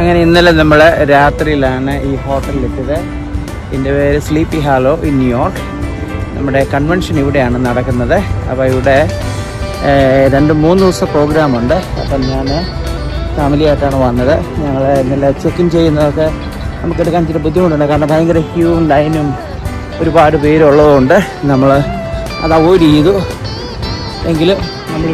അങ്ങനെ ഇന്നലെ നമ്മൾ രാത്രിയിലാണ് ഈ ഹോട്ടലിലെത്തിയത്. ഇതിൻ്റെ പേര് സ്ലീപ്പി ഹാലോ ഇൻ ന്യൂയോർക്ക്. നമ്മുടെ കൺവെൻഷൻ ഇവിടെയാണ് നടക്കുന്നത്. അപ്പോൾ ഇവിടെ 2-3 ദിവസം പ്രോഗ്രാമുണ്ട്. അപ്പം ഞാൻ ഫാമിലിയായിട്ടാണ് വന്നത്. ഞങ്ങൾ ഇന്നലെ ചെക്ക് ഇൻ ചെയ്യുന്നതൊക്കെ നമുക്കെടുക്കാൻ ഇച്ചിരി ബുദ്ധിമുട്ടുണ്ട്. കാരണം ഭയങ്കര ക്യൂവും ലൈനും ഒരുപാട് പേരുള്ളതുകൊണ്ട് നമ്മൾ അത് അവോയ്ഡ് ചെയ്തു. എങ്കിലും